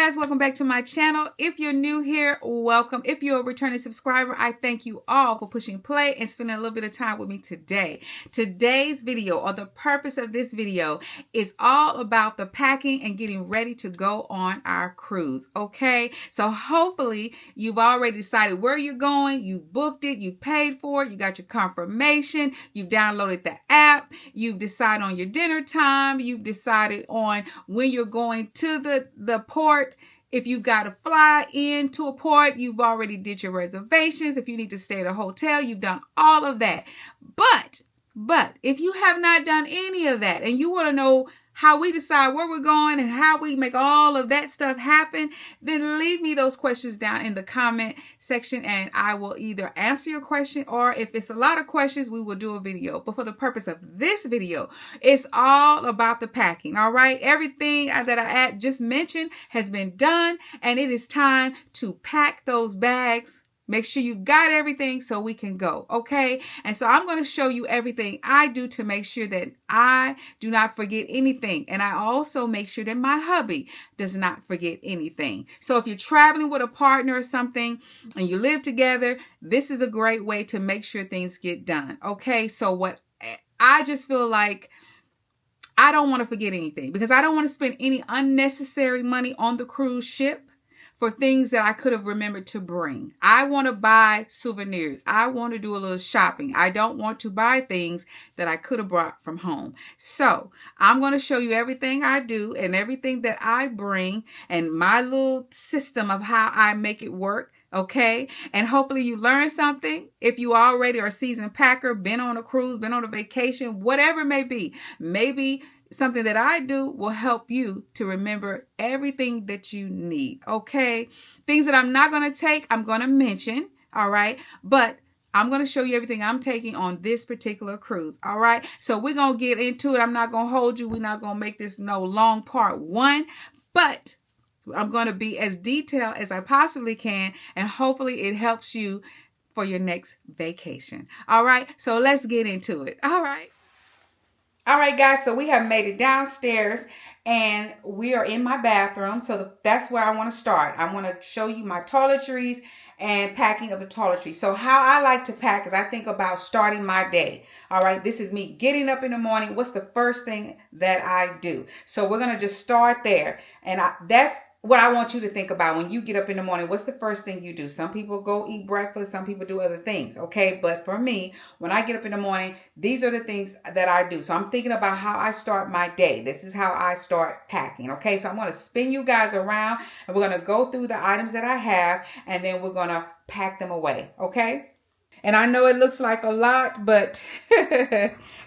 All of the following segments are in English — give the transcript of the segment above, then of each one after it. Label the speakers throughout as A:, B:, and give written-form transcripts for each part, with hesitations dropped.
A: guys, welcome back to my channel. If you're new here, welcome. If you're a returning subscriber, I thank you all for pushing play and spending a little bit of time with me today. Today's video, or the purpose of this video, is all about the packing and getting ready to go on our cruise, okay? So hopefully you've already decided where you're going, you booked it, you paid for it, you got your confirmation, you've downloaded the app, you've decided on your dinner time, you've decided on when you're going to the port. If you got to fly into a port, you've already did your reservations. If you need to stay at a hotel, you've done all of that. But if you have not done any of that and you want to know how we decide where we're going and how we make all of that stuff happen, then leave me those questions down in the comment section and I will either answer your question, or if it's a lot of questions, we will do a video. But for the purpose of this video, it's all about the packing, all right? Everything that I just mentioned has been done, and it is time to pack those bags. Make sure you've got everything so we can go, okay? And so I'm going to show you everything I do to make sure that I do not forget anything. And I also make sure that my hubby does not forget anything. So if you're traveling with a partner or something and you live together, this is a great way to make sure things get done, okay? So what I just feel like I don't want to forget anything, because I don't want to spend any unnecessary money on the cruise ship for things that I could have remembered to bring. I want to buy souvenirs. I want to do a little shopping. I don't want to buy things that I could have brought from home. So I'm going to show you everything I do and everything that I bring and my little system of how I make it work. Okay. And hopefully you learn something. If you already are a seasoned packer, been on a cruise, been on a vacation, whatever it may be, maybe something that I do will help you to remember everything that you need, okay? Things that I'm not going to take, I'm going to mention, all right? But I'm going to show you everything I'm taking on this particular cruise, all right? So we're going to get into it. I'm not going to hold you. We're not going to make this no long part one, but I'm going to be as detailed as I possibly can, and hopefully it helps you for your next vacation, all right? So let's get into it, all right? All right, guys, so we have made it downstairs and we are in my bathroom. So that's where I want to start. I want to show you my toiletries and packing of the toiletries. So how I like to pack is I think about starting my day. All right, this is me getting up in the morning. What's the first thing that I do? So we're going to just start there. And that's what I want you to think about when you get up in the morning. What's the first thing you do? Some people go eat breakfast. Some people do other things. Okay. But for me, when I get up in the morning, these are the things that I do. So I'm thinking about how I start my day. This is how I start packing. Okay. So I'm going to spin you guys around and we're going to go through the items that I have, and then we're going to pack them away. Okay. And I know it looks like a lot, but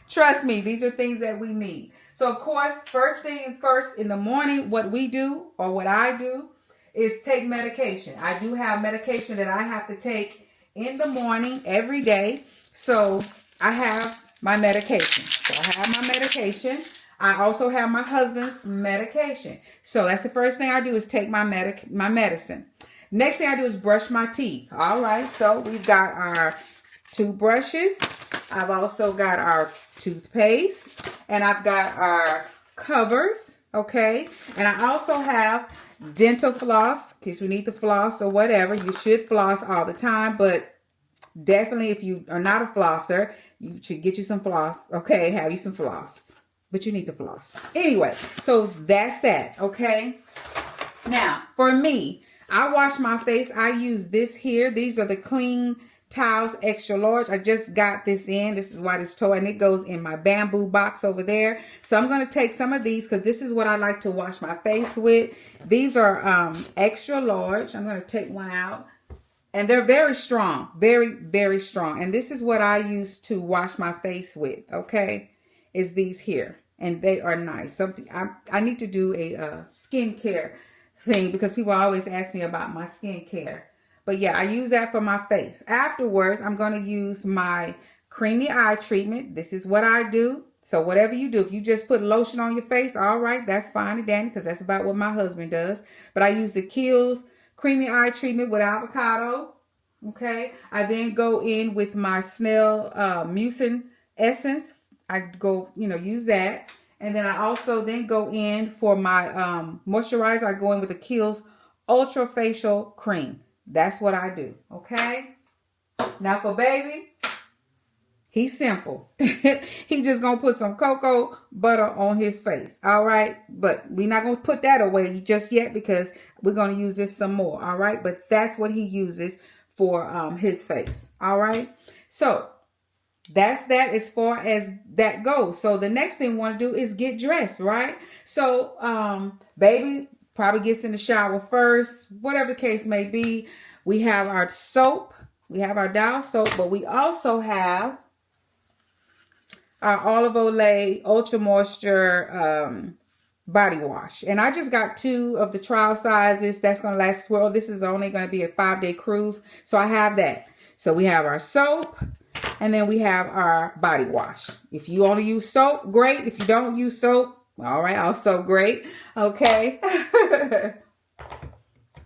A: trust me, these are things that we need. So, of course, first thing first in the morning, what we do, or what I do, is take medication. I do have medication that I have to take in the morning every day. So I have my medication. So I have my medication. I also have my husband's medication. So that's the first thing I do, is take my medicine. Next thing I do is brush my teeth. All right. So we've got our toothbrushes. I've also got our toothpaste, and I've got our covers, okay? And I also have dental floss, in case we need to floss or whatever. You should floss all the time, but definitely if you are not a flosser, you should get you some floss, okay? Have you some floss, but you need to floss. Anyway, so that's that, okay? Now, for me, I wash my face. I use this here. These are the Clean Towels extra large. I just got this in. This is why this toy, and it goes in my bamboo box over there. So I'm going to take some of these because this is what I like to wash my face with. These are extra large. I'm going to take one out, and they're very strong, very, very strong. And this is what I use to wash my face with. Okay, is these here, and they are nice. I need to do a skincare thing because people always ask me about my skincare. But yeah, I use that for my face. Afterwards, I'm going to use my creamy eye treatment. This is what I do. So whatever you do, if you just put lotion on your face, all right, that's fine and dandy, because that's about what my husband does. But I use the Kiehl's creamy eye treatment with avocado. Okay. I then go in with my Snell mucin essence. I go, use that. And then I also then go in for my moisturizer. I go in with the Kiehl's Ultra Facial Cream. That's what I do. Okay. Now for baby, he's simple. He just gonna put some cocoa butter on his face. All right. But we're not gonna put that away just yet because we're gonna use this some more. All right. But that's what he uses for his face. All right. So that's that as far as that goes. So the next thing we want to do is get dressed, right? So baby probably gets in the shower first, whatever the case may be. We have our soap. We have our Dial soap, but we also have our Olive Olay Ultra Moisture body wash. And I just got 2 of the trial sizes. That's going to last well. This is only going to be a 5-day cruise. So I have that. So we have our soap. And then we have our body wash. If you only use soap, great. If you don't use soap, all right, also great. Okay.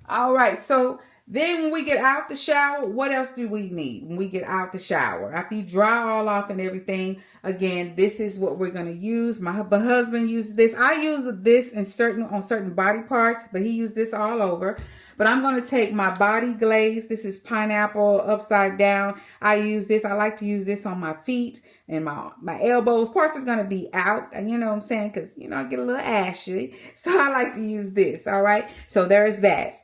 A: All right. So then when we get out the shower, what else do we need when we get out the shower? After you dry all off and everything, again, this is what we're going to use. My husband uses this. I use this on certain body parts, but he used this all over. But I'm going to take my body glaze. This is pineapple upside down. I use this. I like to use this on my feet and my elbows. Parts is going to be out. You know what I'm saying? Because, you know, I get a little ashy. So I like to use this. All right. So there's that.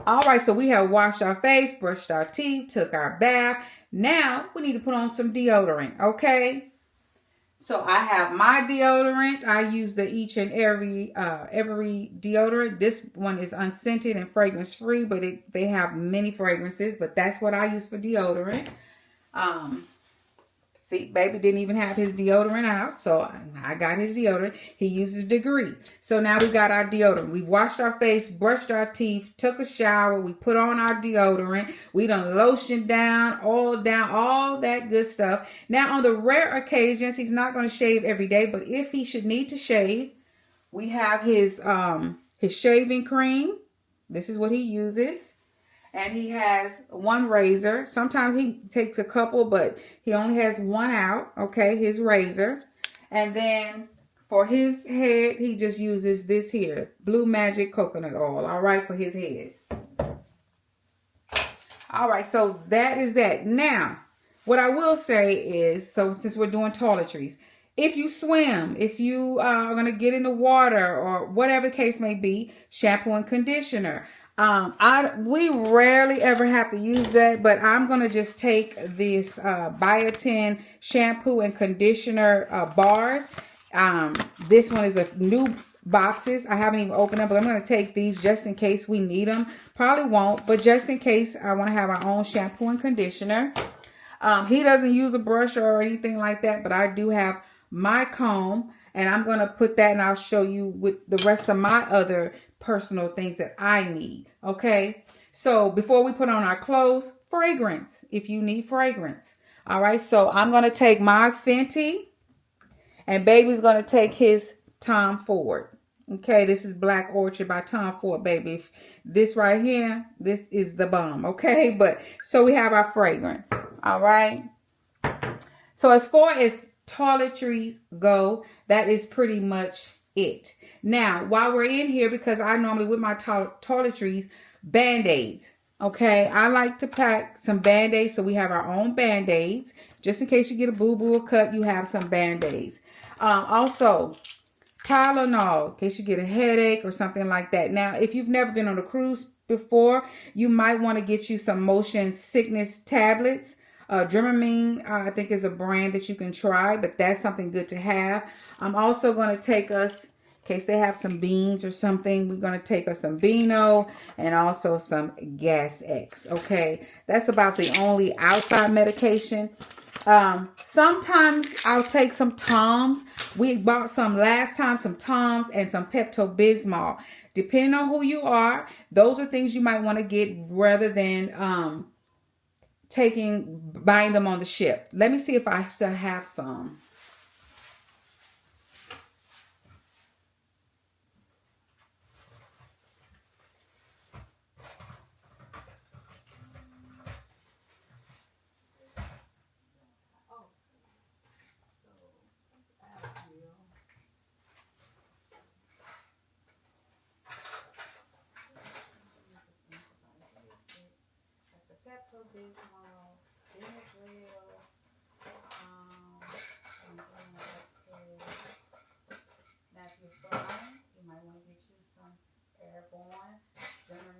A: All right. So we have washed our face, brushed our teeth, took our bath. Now we need to put on some deodorant. Okay. So I have my deodorant. I use the each and every deodorant. This one is unscented and fragrance free, but they have many fragrances. But that's what I use for deodorant. See, baby didn't even have his deodorant out, so I got his deodorant. He uses Degree. So now we got our deodorant. We washed our face, brushed our teeth, took a shower. We put on our deodorant. We done lotion down, all that good stuff. Now, on the rare occasions, he's not going to shave every day, but if he should need to shave, we have his shaving cream. This is what he uses. And he has one razor. Sometimes he takes a couple, but he only has one out. Okay, his razor. And then for his head, he just uses this here, Blue Magic Coconut Oil. All right, for his head. All right, so that is that. Now, what I will say is, so since we're doing toiletries, if you swim, if you are going to get in the water or whatever the case may be, shampoo and conditioner. We rarely ever have to use that, but I'm going to just take this Biotin shampoo and conditioner bars. This one is a new boxes. I haven't even opened them, but I'm going to take these just in case we need them. Probably won't, but just in case I want to have our own shampoo and conditioner. He doesn't use a brush or anything like that, but I do have my comb, and I'm going to put that and I'll show you with the rest of my other personal things that I need. Okay. So before we put on our clothes, fragrance, if you need fragrance. All right. So I'm going to take my Fenty and baby's going to take his Tom Ford. Okay. This is Black Orchid by Tom Ford, baby. If this right here, this is the bomb. Okay. But so we have our fragrance. All right. So as far as toiletries go, that is pretty much it. Now, while we're in here, because I normally with my toiletries, Band-Aids. Okay, I like to pack some Band-Aids, so we have our own Band-Aids. Just in case you get a boo-boo or cut, you have some Band-Aids. Also, Tylenol, in case you get a headache or something like that. Now, if you've never been on a cruise before, you might want to get you some motion sickness tablets. Dramamine, I think, is a brand that you can try, but that's something good to have. I'm also going to take us, in case they have some beans or something, we're going to take us some Beano and also some Gas X. Okay, that's about the only outside medication. Sometimes I'll take some Tums. We bought some last time, some Tums and some Pepto-Bismol. Depending on who you are, those are things you might want to get rather than buying them on the ship. Let me see if I still have some. Pepto-Bismol, Benadryl, and then let's see. Now, if you're flying, you might want to get you some airborne. Never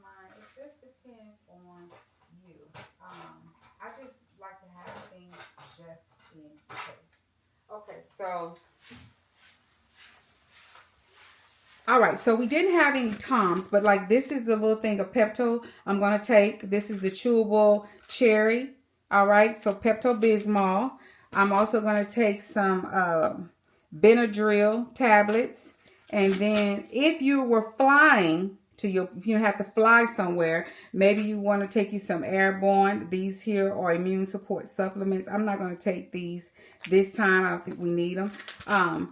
A: mind. It just depends on you. I just like to have things just in case. Okay, so. All right, so we didn't have any Toms, but like this is the little thing of Pepto I'm going to take. This is the chewable cherry. All right, so Pepto-Bismol. I'm also going to take some Benadryl tablets. And then if you were flying if you have to fly somewhere, maybe you want to take you some airborne. These here are immune support supplements. I'm not going to take these this time. I don't think we need them.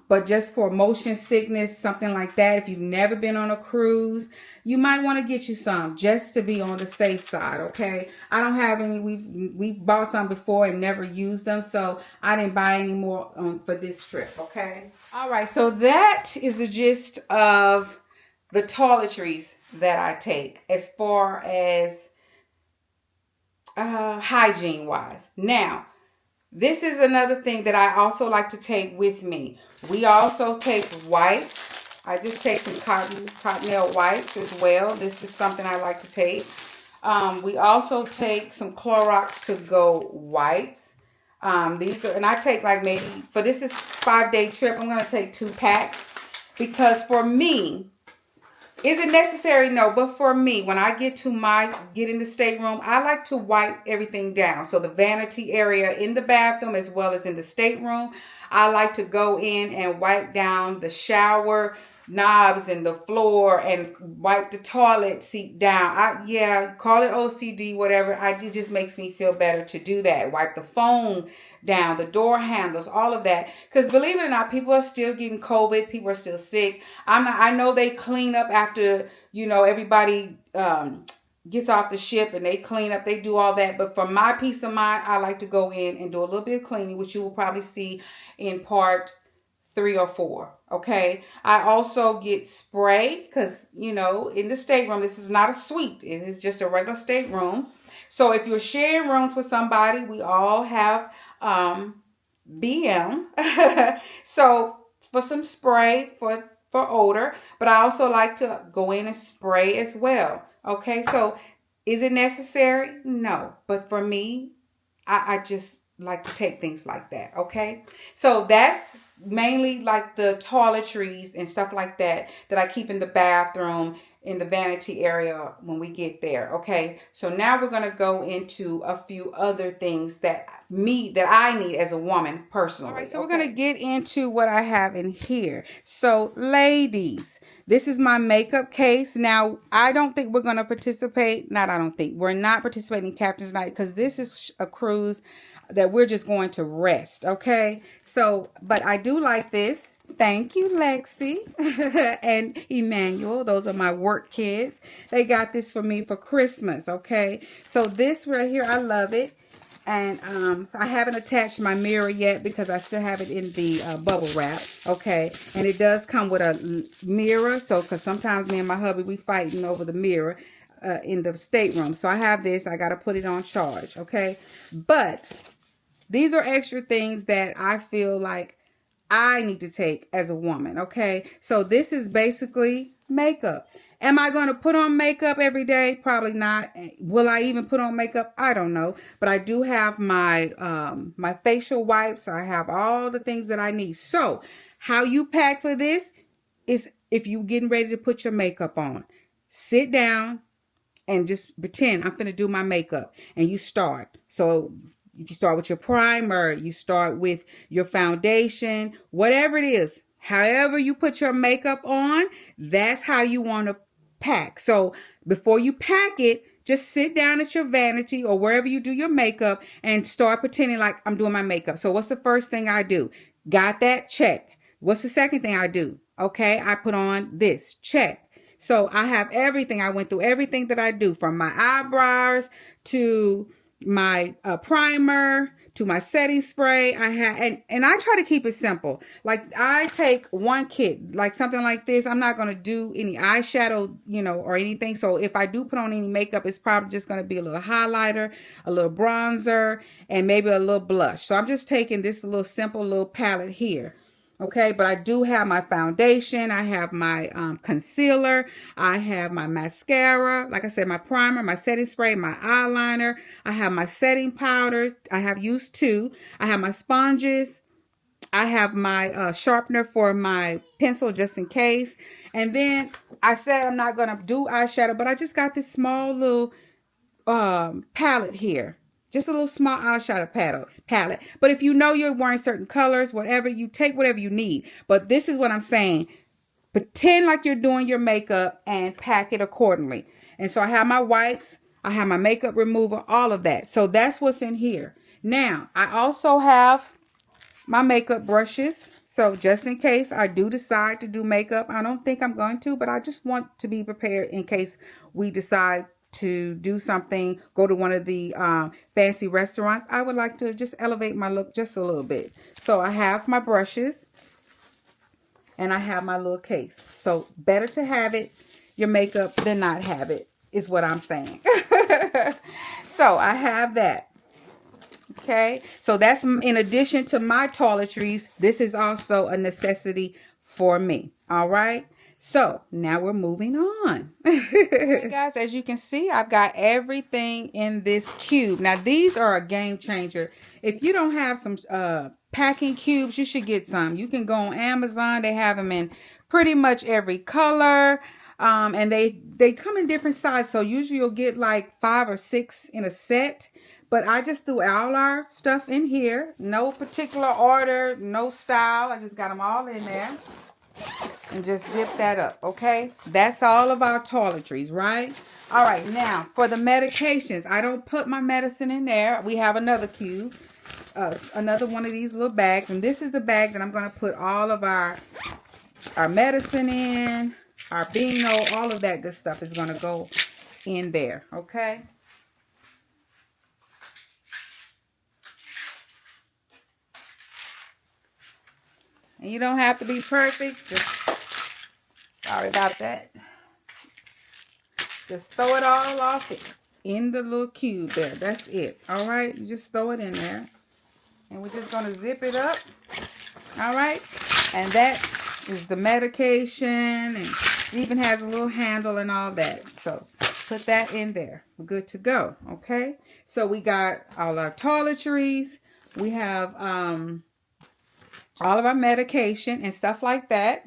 A: But just for motion sickness, something like that. If you've never been on a cruise, you might want to get you some just to be on the safe side. Okay. I don't have any. We've bought some before and never used them. So I didn't buy any more for this trip. Okay. All right. So that is the gist of the toiletries that I take as far as hygiene wise. Now, this is another thing that I also like to take with me. We also take wipes. I just take some cottonelle wipes as well. This is something I like to take. We also take some Clorox to go wipes. These are, and I take like maybe, for this is 5-day trip, I'm going to take 2 packs because for me, is it necessary? No, but for me, when I get in the stateroom, I like to wipe everything down. So the vanity area in the bathroom as well as in the stateroom, I like to go in and wipe down the shower knobs and the floor and wipe the toilet seat down. Yeah, call it OCD, whatever. It just makes me feel better to do that. Wipe the phone down, the door handles, all of that. Because believe it or not, people are still getting COVID. People are still sick. I know they clean up after, everybody gets off the ship and they clean up. They do all that. But for my peace of mind, I like to go in and do a little bit of cleaning, which you will probably see in part 3 or 4. Okay. I also get spray because, in the stateroom, this is not a suite. It is just a regular stateroom. So if you're sharing rooms with somebody, we all have BM. So for some spray for odor, but I also like to go in and spray as well. Okay. So is it necessary? No. But for me, I just like to take things like that. Okay. So that's mainly like the toiletries and stuff like that I keep in the bathroom, in the vanity area when we get there. Okay. So now we're going to go into a few other things that I need as a woman personally. All right. So we're going to get into what I have in here. So ladies, this is my makeup case. Now, I don't think we're going to participate. We're not participating in Captain's Night because this is a cruise that we're just going to rest. Okay. So, but I do like this. Thank you, Lexi and Emmanuel. Those are my work kids. They got this for me for Christmas. Okay. So this right here, I love it. And I haven't attached my mirror yet because I still have it in the bubble wrap. Okay. And it does come with a mirror. So, because sometimes me and my hubby, we fighting over the mirror in the stateroom. So I have this. I got to put it on charge. Okay. But these are extra things that I feel like I need to take as a woman. Okay. So this is basically makeup. Am I going to put on makeup every day? Probably not. Will I even put on makeup? I don't know. But I do have my my facial wipes. I have all the things that I need. So how you pack for this is if you're getting ready to put your makeup on, sit down and just pretend I'm going to do my makeup and you start. So if you start with your primer, you start with your foundation, whatever it is, however you put your makeup on, that's how you want to pack. So before you pack it, just sit down at your vanity or wherever you do your makeup and start pretending like I'm doing my makeup. So what's the first thing I do? Got that? Check. What's the second thing I do? Okay, I put on this. Check. So I have everything. I went through everything that I do from my eyebrows to my primer to my setting spray. I have, and I try to keep it simple. Like I take one kit, like something like this. I'm not going to do any eyeshadow, you know, or anything. So if I do put on any makeup, it's probably just going to be a little highlighter, a little bronzer, and maybe a little blush. So I'm just taking this little simple little palette here. Okay, but I do have my foundation. I have my concealer. I have my mascara. Like I said, my primer, my setting spray, my eyeliner. I have my setting powders. I have used 2. I have my sponges. I have my sharpener for my pencil just in case. And then I said I'm not going to do eyeshadow, but I just got this small little palette here. Just a little small eyeshadow palette. But if you know you're wearing certain colors, whatever, you take whatever you need. But this is what I'm saying. Pretend like you're doing your makeup and pack it accordingly. And so I have my wipes. I have my makeup remover, all of that. So that's what's in here. Now, I also have my makeup brushes. So just in case I do decide to do makeup, I don't think I'm going to, but I just want to be prepared in case we decide to do something, go to one of the fancy restaurants. I would like to just elevate my look just a little bit. So I have my brushes and I have my little case. So better to have it, your makeup, than not have it, is what I'm saying. So I have that. Okay, so that's in addition to my toiletries. This is also a necessity for me. All right. So now we're moving on. Hey guys, as you can see, I've got everything in this cube. Now these are a game changer. If you don't have some packing cubes, you should get some. You can go on Amazon. They have them in pretty much every color. And they come in different sizes. So usually you'll get like 5 or 6 in a set. But I just threw all our stuff in here. No particular order, no style. I just got them all in there. And just zip that up, okay? That's all of our toiletries, right? All right, now for the medications. I don't put my medicine in there. We have another cube. Another one of these little bags. And this is the bag that I'm going to put all of our medicine in. Our Beano, all of that good stuff is going to go in there, okay? And you don't have to be perfect. Just, sorry about that. Just throw it all off in the little cube there. That's it. All right. You just throw it in there. And we're just going to zip it up. All right. And that is the medication. And it even has a little handle and all that. So put that in there. We're good to go. Okay. So we got all our toiletries. We have all of our medication and stuff like that.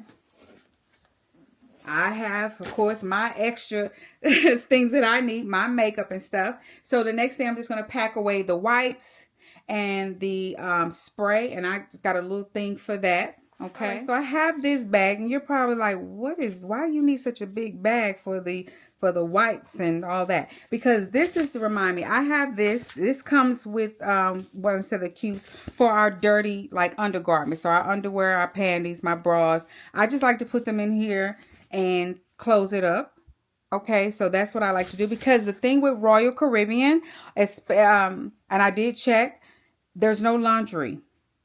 A: I have, of course, my extra things that I need, my makeup and stuff. So the next thing, I'm just going to pack away the wipes and the spray. And I got a little thing for that. Okay. Right, so I have this bag and you're probably like, why do you need such a big bag for the wipes and all that? Because this is to remind me, I have this comes with what I said, the cubes for our dirty like undergarments. So our underwear, our panties, my bras. I just like to put them in here and close it up. Okay, so that's what I like to do, because the thing with Royal Caribbean is, and I did check, there's no laundry.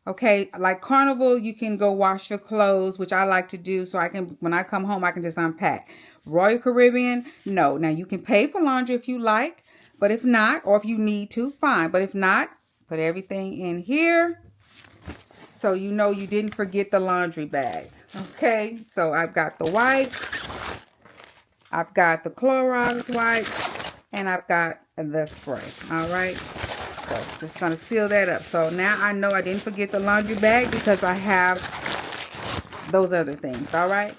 A: Okay, like Carnival, you can go wash your clothes, which I like to do, so I can, when I come home, I can just unpack. Royal Caribbean, no. Now, you can pay for laundry if you like, but if not, or if you need to, fine. But if not, put everything in here so you know you didn't forget the laundry bag. Okay, so I've got the wipes, I've got the Clorox wipes, and I've got the spray. All right. So just going to seal that up. So now I know I didn't forget the laundry bag because I have those other things. All right.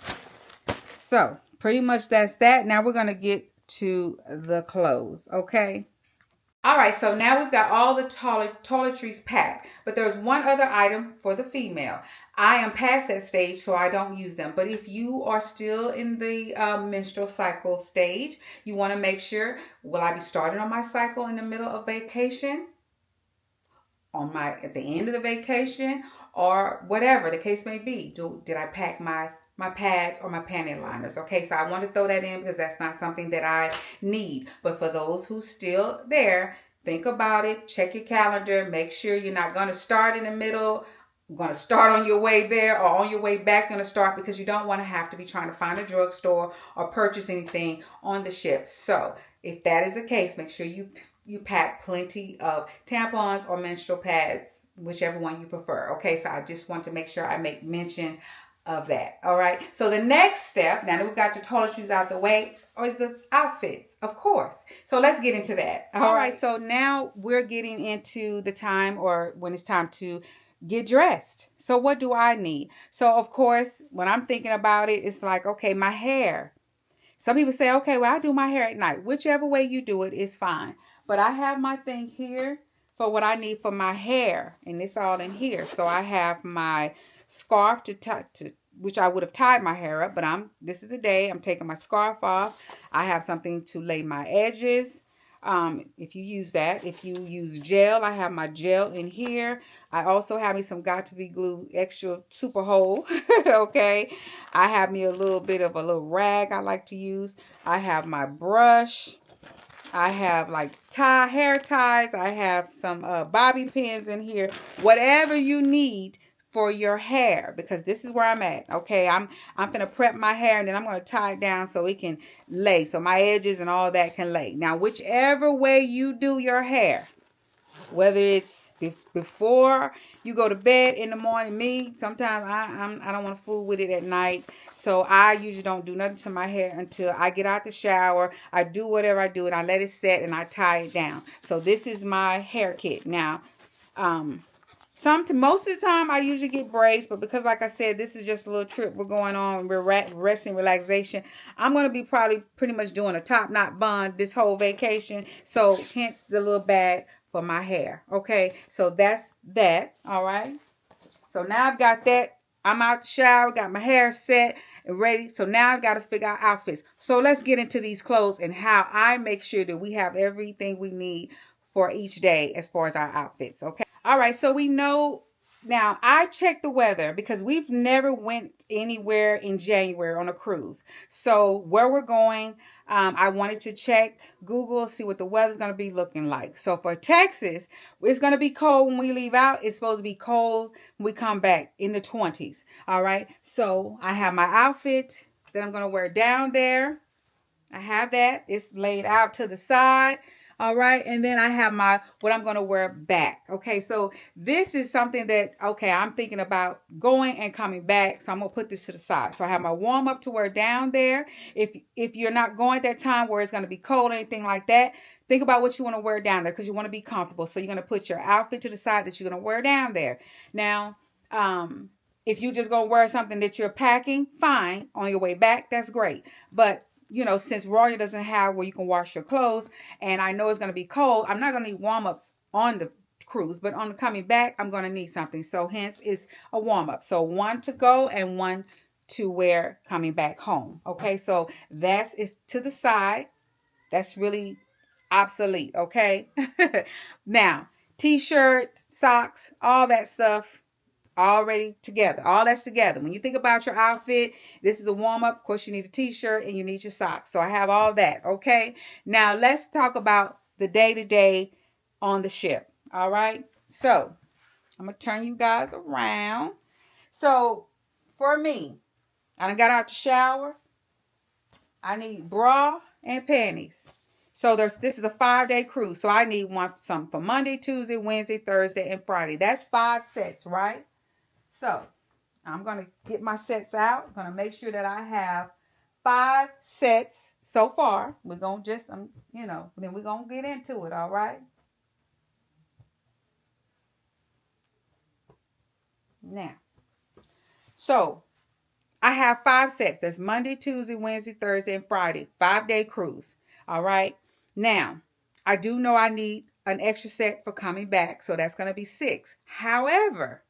A: So pretty much that's that. Now we're going to get to the clothes. Okay. All right. So now we've got all the toiletries packed, but there's one other item for the female. I am past that stage, so I don't use them. But if you are still in the menstrual cycle stage, you want to make sure, will I be starting on my cycle in the middle of vacation? At the end of the vacation, or whatever the case may be? Did I pack my pads or my panty liners? Okay, so I want to throw that in because that's not something that I need. But for those who's still there, think about it, check your calendar, make sure you're not going to start in the middle, going to start on your way there, or on your way back going to start, because you don't want to have to be trying to find a drugstore or purchase anything on the ship. So if that is the case, make sure you pack plenty of tampons or menstrual pads, whichever one you prefer. Okay, so I just want to make sure I make mention of that. All right, so the next step, now that we've got the toiletries out the way, is the outfits, of course. So let's get into that. All right, so now we're getting into the time, or when it's time to get dressed. So what do I need? So of course, when I'm thinking about it, it's like, okay, my hair. Some people say, okay, well, I do my hair at night. Whichever way you do it is fine. But I have my thing here for what I need for my hair, and it's all in here. So I have my scarf which I would have tied my hair up, but this is the day I'm taking my scarf off. I have something to lay my edges. If you use that, if you use gel, I have my gel in here. I also have me some Got to Be Glue extra super hold. Okay, I have me a little bit of a little rag I like to use. I have my brush. I have like hair ties. I have some bobby pins in here. Whatever you need for your hair, because this is where I'm at. Okay, I'm gonna prep my hair, and then I'm gonna tie it down so it can lay, so my edges and all that can lay. Now, whichever way you do your hair, whether it's before you go to bed in the morning, sometimes I don't want to fool with it at night, so I usually don't do nothing to my hair until I get out the shower. I do whatever I do, and I let it set, and I tie it down. So this is my hair kit. Now, most of the time I usually get braids, but because, like I said, this is just a little trip we're going on, we're resting, relaxation, I'm going to be probably pretty much doing a top knot bun this whole vacation. So hence the little bag for my hair. Okay, so that's that. All right, so now I've got that. I'm out the shower, got my hair set and ready. So now I've got to figure out outfits. So let's get into these clothes and how I make sure that we have everything we need for each day as far as our outfits. Okay. All right, so we know now. I checked the weather because we've never went anywhere in January on a cruise. So where we're going, I wanted to check Google, see what the weather's going to be looking like. So for Texas, it's going to be cold when we leave out. It's supposed to be cold when we come back, in the 20s. All right, so I have my outfit that I'm going to wear down there. I have that. It's laid out to the side. All right. And then I have what I'm going to wear back. Okay. So this is something that, okay, I'm thinking about going and coming back. So I'm going to put this to the side. So I have my warm up to wear down there. If you're not going at that time where it's going to be cold or anything like that, think about what you want to wear down there, because you want to be comfortable. So you're going to put your outfit to the side that you're going to wear down there. Now, if you just going to wear something that you're packing, fine, on your way back, that's great. But since Royal doesn't have where you can wash your clothes, and I know it's going to be cold, I'm not going to need warm-ups on the cruise, but on the coming back, I'm going to need something. So hence it's a warm-up. So one to go and one to wear coming back home. Okay, so that is to the side. That's really obsolete. Okay. Now, t-shirt, socks, all that stuff, already together. All that's together. When you think about your outfit, this is a warm-up. Of course, you need a t-shirt and you need your socks. So I have all that. Okay. Now let's talk about the day-to-day on the ship. All right. So I'm going to turn you guys around. So for me, I done got out the shower. I need bra and panties. So this is a 5-day cruise. So I need some for Monday, Tuesday, Wednesday, Thursday, and Friday. That's 5 sets, right? So I'm going to get my sets out. I'm going to make sure that I have 5 sets so far. We're going to just, then we're going to get into it. All right. Now, so I have 5 sets. There's Monday, Tuesday, Wednesday, Thursday, and Friday. 5-day cruise. All right. Now, I do know I need an extra set for coming back. So that's going to be 6. However,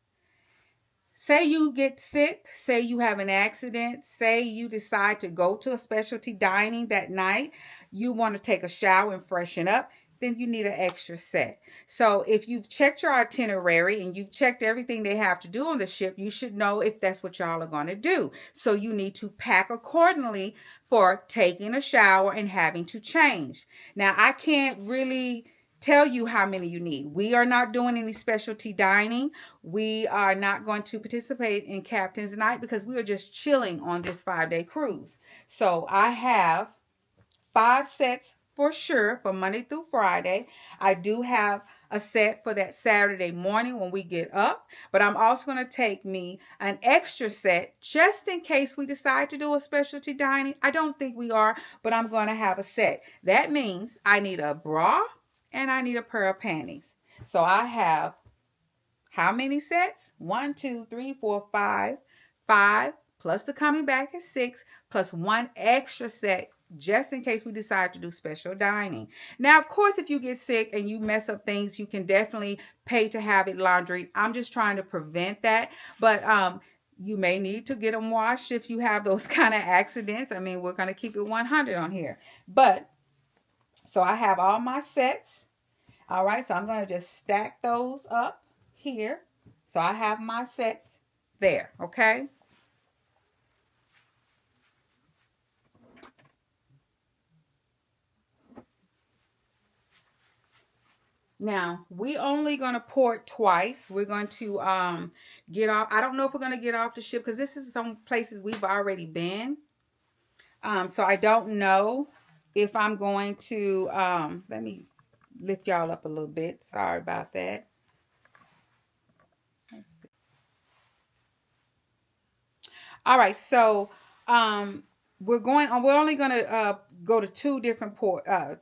A: say you get sick, say you have an accident, say you decide to go to a specialty dining that night, you want to take a shower and freshen up, then you need an extra set. So if you've checked your itinerary and you've checked everything they have to do on the ship, you should know if that's what y'all are going to do. So you need to pack accordingly for taking a shower and having to change. Now, I can't really tell you how many you need. We are not doing any specialty dining. We are not going to participate in Captain's Night because we are just chilling on this 5-day cruise. So I have 5 sets for sure for Monday through Friday. I do have a set for that Saturday morning when we get up, but I'm also going to take me an extra set just in case we decide to do a specialty dining. I don't think we are, but I'm going to have a set. That means I need a bra and I need a pair of panties. So I have how many sets? 1, 2, 3, 4, 5. 5 plus the coming back is 6 plus 1 extra set just in case we decide to do special dining. Now, of course, if you get sick and you mess up things, you can definitely pay to have it laundry. I'm just trying to prevent that. But you may need to get them washed if you have those kind of accidents. I mean, we're going to keep it 100 on here. But so I have all my sets. All right, so I'm going to just stack those up here. So I have my sets there, okay? Now, we only going to port twice. We're going to get off. I don't know if we're going to get off the ship because this is some places we've already been. So I don't know if I'm going to, let me lift y'all up a little bit. Sorry about that. All right, so we're only going to go to 2 different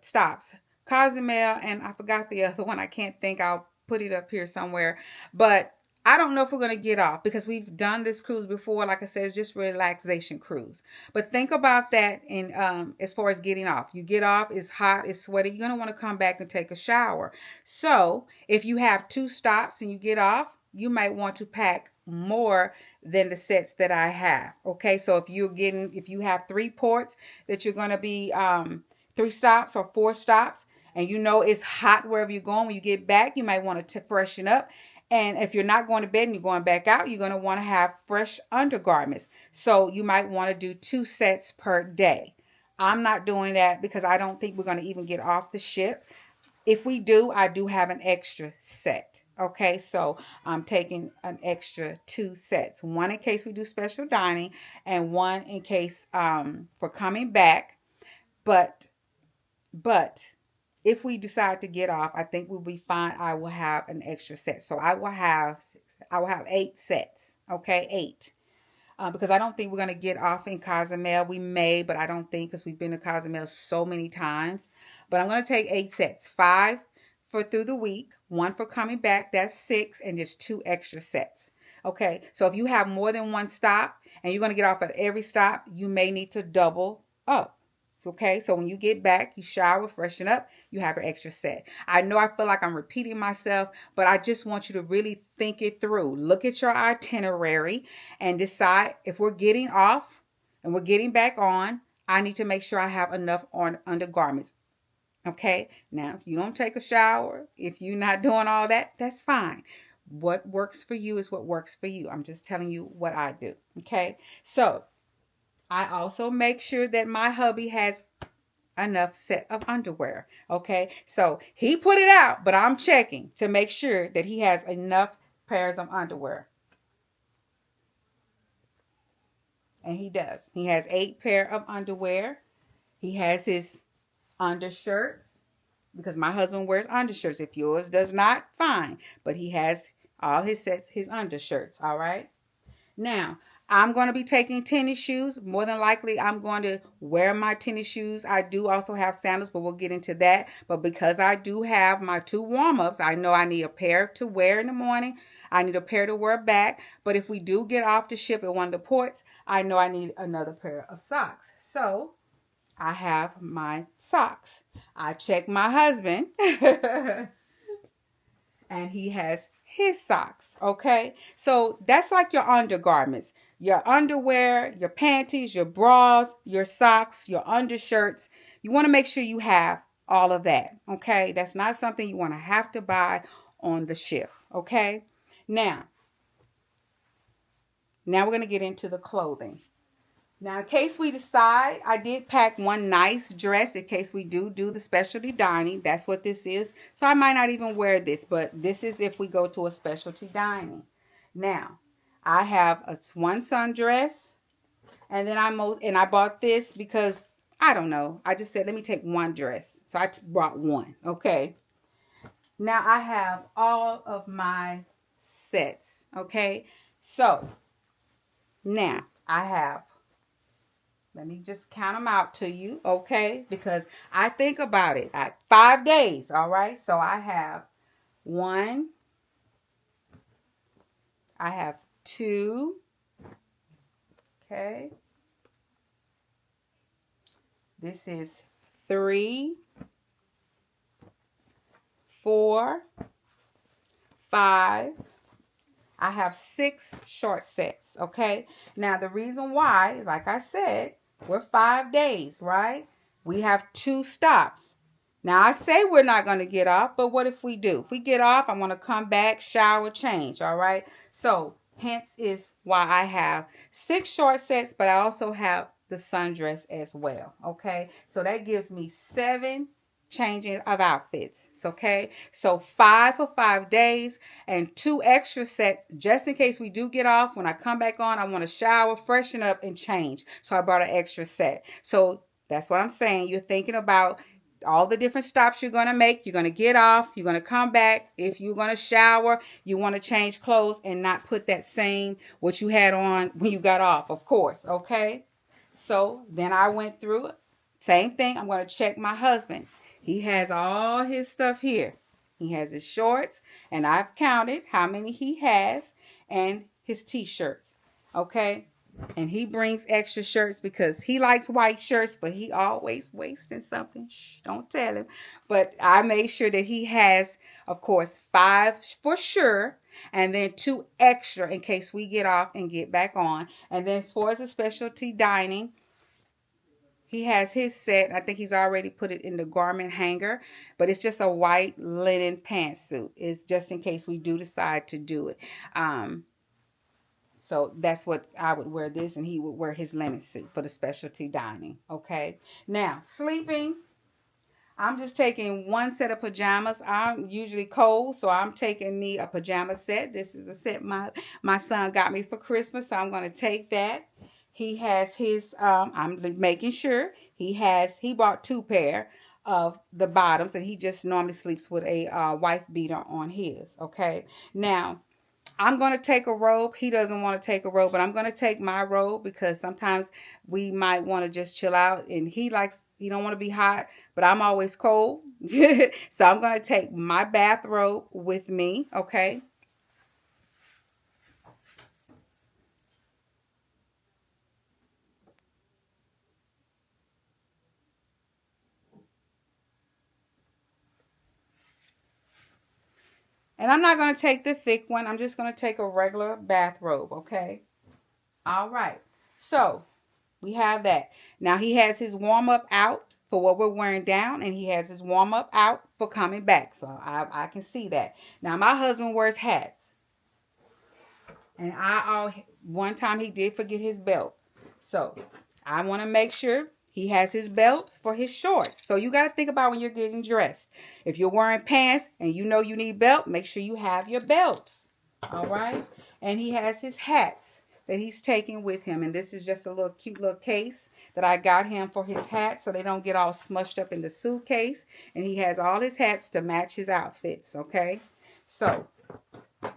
A: stops. Cozumel, and I forgot the other one. I can't think. I'll put it up here somewhere. But I don't know if we're going to get off because we've done this cruise before. Like I said, it's just a relaxation cruise. But think about that in as far as getting off. You get off, it's hot, it's sweaty. You're going to want to come back and take a shower. So if you have 2 stops and you get off, you might want to pack more than the sets that I have. Okay, so if you have 3 ports that you're going to be 3 stops or 4 stops, and you know it's hot wherever you're going, when you get back, you might want to freshen up. And if you're not going to bed and you're going back out, you're going to want to have fresh undergarments. So you might want to do 2 sets per day. I'm not doing that because I don't think we're going to even get off the ship. If we do, I do have an extra set. Okay, so I'm taking an extra 2 sets. 1 in case we do special dining and 1 in case for coming back. But if we decide to get off, I think we'll be fine. I will have an extra set. So I will have 8 sets. Okay, 8. Because I don't think we're going to get off in Cozumel. We may, but I don't think because we've been to Cozumel so many times. But I'm going to take 8 sets. 5 for through the week, 1 for coming back. That's 6, and just 2 extra sets. Okay, so if you have more than 1 stop and you're going to get off at every stop, you may need to double up. Okay, so when you get back, you shower, freshen up, you have your extra set. I know I feel like I'm repeating myself, but I just want you to really think it through. Look at your itinerary and decide if we're getting off and we're getting back on, I need to make sure I have enough undergarments. Okay, now if you don't take a shower, if you're not doing all that, that's fine. What works for you is what works for you. I'm just telling you what I do. Okay, so I also make sure that my hubby has enough set of underwear. Okay, so he put it out, but I'm checking to make sure that he has enough pairs of underwear. And he does. He has 8 pair of underwear. He has his undershirts because my husband wears undershirts. If yours does not, fine. But he has all his sets, his undershirts. All right. Now, I'm going to be taking tennis shoes. More than likely, I'm going to wear my tennis shoes. I do also have sandals, but we'll get into that. But because I do have my 2 warm-ups, I know I need a pair to wear in the morning. I need a pair to wear back. But if we do get off the ship at one of the ports, I know I need another pair of socks. So I have my socks. I check my husband. And he has his socks. Okay, so that's like your undergarments, your underwear, your panties, your bras, your socks, your undershirts. You want to make sure you have all of that. Okay, that's not something you want to have to buy on the ship. Okay, now we're going to get into the clothing. Now, in case we decide, I did pack one nice dress in case we do the specialty dining. That's what this is. So I might not even wear this, but this is if we go to a specialty dining. Now, I have a one sundress, and then I bought this because I don't know. I just said let me take one dress, so I brought one. Okay. Now I have all of my sets. Okay. So now I have. Let me just count them out to you, okay? Because I think about it. 5 days, all right? So I have 1, I have 2, okay? This is 3, 4, 5. I have 6 short sets, okay? Now, the reason why, like I said, we're 5 days, right? We have 2 stops. Now, I say we're not going to get off, but what if we do? If we get off, I want to come back, shower, change, all right? So, hence is why I have 6 short sets, but I also have the sundress as well, okay? So, that gives me 7 changing of outfits, okay? So 5 for 5 days and 2 extra sets just in case we do get off. When I come back on, I want to shower, freshen up, and change. So I brought an extra set. So that's what I'm saying. You're thinking about all the different stops you're going to make. You're going to get off. You're going to come back. If you're going to shower, you want to change clothes and not put that same what you had on when you got off, of course, okay? So then I went through it. Same thing. I'm going to check my husband. He has all his stuff here. He has his shorts, and I've counted how many he has, and his t-shirts, okay? And he brings extra shirts because he likes white shirts, but he always wasting something. Shh, don't tell him. But I made sure that he has, of course, 5 for sure, and then 2 extra in case we get off and get back on. And then as far as the specialty dining, he has his set. I think he's already put it in the garment hanger, but it's just a white linen pantsuit. It's just in case we do decide to do it. So that's what I would wear this, and he would wear his linen suit for the specialty dining. Okay. Now, sleeping. I'm just taking one set of pajamas. I'm usually cold, so I'm taking me a pajama set. This is the set my son got me for Christmas, so I'm going to take that. He has his, I'm making sure he bought 2 pair of the bottoms, and he just normally sleeps with a wife beater on his, okay? Now, I'm going to take a robe. He doesn't want to take a robe, but I'm going to take my robe because sometimes we might want to just chill out, and he don't want to be hot, but I'm always cold. So I'm going to take my bathrobe with me, okay? And I'm not going to take the thick one. I'm just going to take a regular bathrobe, okay? All right. So we have that. Now he has his warm-up out for what we're wearing down, and he has his warm-up out for coming back. So I can see that. Now my husband wears hats. And one time he did forget his belt. So I want to make sure he has his belts for his shorts. So you got to think about when you're getting dressed. If you're wearing pants and you know you need belt, make sure you have your belts. All right. And he has his hats that he's taking with him. And this is just a little cute little case that I got him for his hats so they don't get all smushed up in the suitcase. And he has all his hats to match his outfits. Okay. So